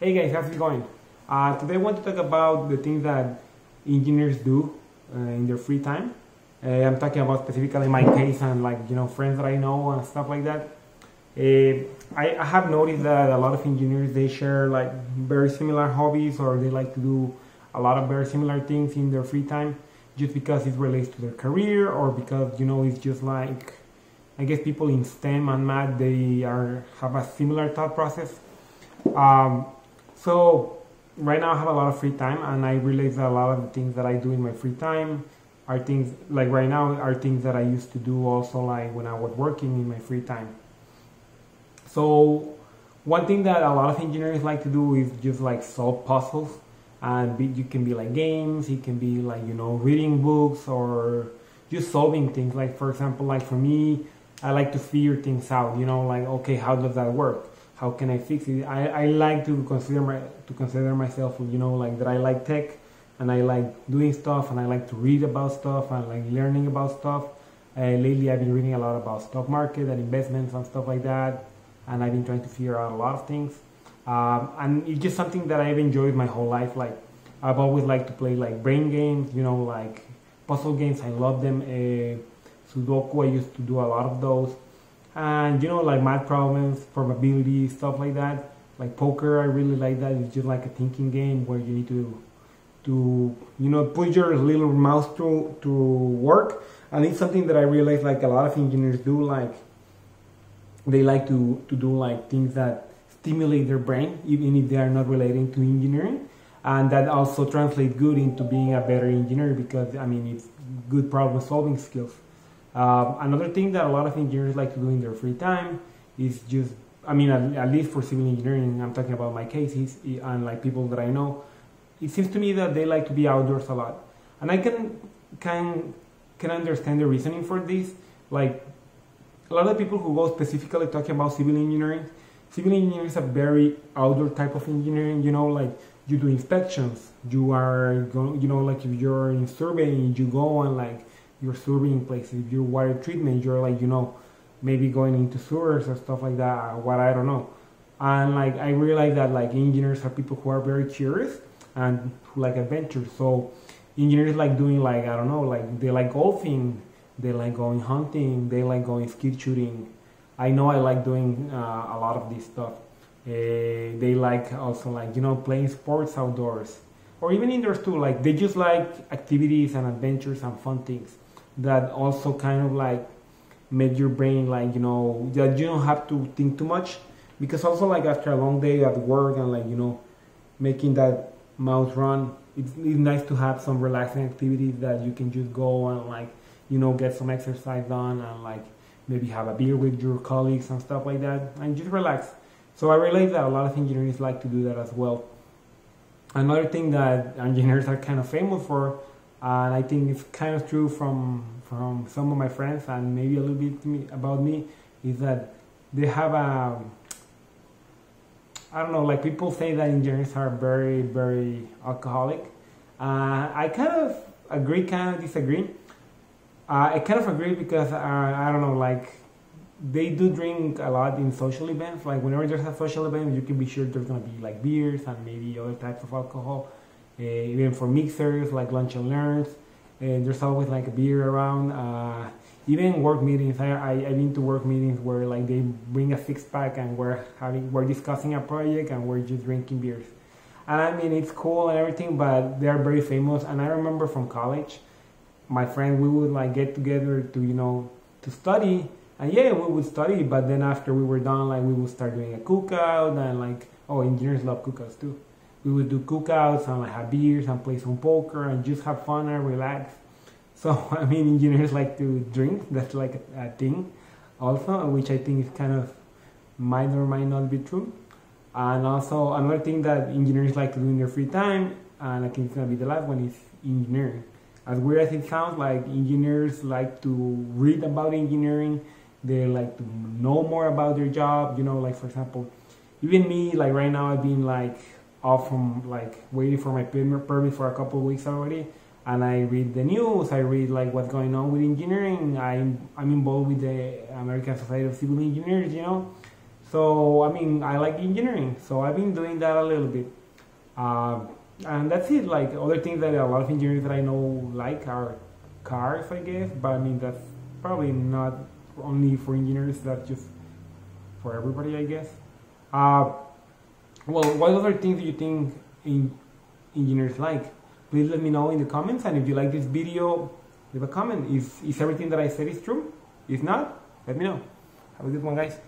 Hey guys, how's it going? Today I want to talk about the things that engineers do in their free time. I'm talking about specifically my case and friends that I know and stuff like that. I have noticed that a lot of engineers they share like very similar hobbies or they like to do a lot of very similar things in their free time just because it relates to their career or because it's just like I guess people in STEM and math they have a similar thought process. Um, so right now I have a lot of free time, and I realize that a lot of the things that I do in my free time are things like right now are things that I used to do also like when I was working in my free time. So one thing that a lot of engineers like to do is just like solve puzzles, and you can be like games, it can be like reading books or just solving things. Like for example, like for me, I like to figure things out. Like okay, how does that work? How can I fix it? I like to consider myself, like that I like tech and I like doing stuff and I like to read about stuff and like learning about stuff. Lately, I've been reading a lot about stock market and investments and stuff like that, and I've been trying to figure out a lot of things. And it's just something that I've enjoyed my whole life. Like I've always liked to play like brain games, like puzzle games. I love them. Sudoku, I used to do a lot of those. And like math problems, probability, stuff like that. Like poker, I really like that. It's just like a thinking game where you need to put your little mouse to work. And it's something that I realize like a lot of engineers do. Like they like to do like things that stimulate their brain, even if they are not relating to engineering. And that also translates good into being a better engineer because it's good problem solving skills. Another thing that a lot of engineers like to do in their free time is just, at least for civil engineering, I'm talking about my cases and like people that I know, it seems to me that they like to be outdoors a lot. And I can understand the reasoning for this. Like a lot of people who go specifically talking about civil engineering is a very outdoor type of engineering, like you do inspections, you are going, like if you're in surveying, you go and like you're surveying places. If you're water treatment, you're like, maybe going into sewers or stuff like that, what I don't know. And like, I realize that like engineers are people who are very curious and who like adventure. So engineers like doing like, I don't know, like they like golfing, they like going hunting, they like going skeet shooting. I know I like doing a lot of this stuff. They like also like, playing sports outdoors or even indoors too. Like they just like activities and adventures and fun things that also kind of like make your brain like that you don't have to think too much, because also like after a long day at work and like making that mouth run, it's nice to have some relaxing activities that you can just go and like get some exercise done and like maybe have a beer with your colleagues and stuff like that and just relax. So I realize that a lot of engineers like to do that as well. Another thing that engineers are kind of famous for, and I think it's kind of true from some of my friends and maybe a little bit about me, is that they have a, I don't know, like people say that engineers are very, very alcoholic. I kind of agree, kind of disagree. I kind of agree because I don't know, like they do drink a lot in social events. Like whenever there's a social event, you can be sure there's gonna be like beers and maybe other types of alcohol. Even for mixers like lunch and learns, and there's always like a beer around. Even work meetings, I've been to work meetings where like they bring a six-pack and we're discussing a project and we're just drinking beers. And it's cool and everything, but they are very famous. And I remember from college, my friend, we would like get together to study, and yeah, we would study, but then after we were done, like we would start doing a cookout, and like, oh, engineers love cookouts too. We would do cookouts and like have beers and play some poker and just have fun and relax. So engineers like to drink. That's like a thing, also, which I think is kind of might or might not be true. And also another thing that engineers like to do in their free time, and I think it's gonna be the last one, is engineering. As weird as it sounds, like engineers like to read about engineering. They like to know more about their job. Like for example, even me, like right now, I've been like off from like waiting for my permit for a couple of weeks already, and I read the news. I read like what's going on with engineering. I'm involved with the American Society of Civil Engineers. So I mean, I like engineering, so I've been doing that a little bit. And that's it. Like other things that a lot of engineers that I know like are cars, I guess. But I mean, that's probably not only for engineers. That's just for everybody, I guess. Well, what other things do you think engineers like? Please let me know in the comments. And if you like this video, leave a comment. Is everything that I said is true? If not, let me know. Have a good one, guys.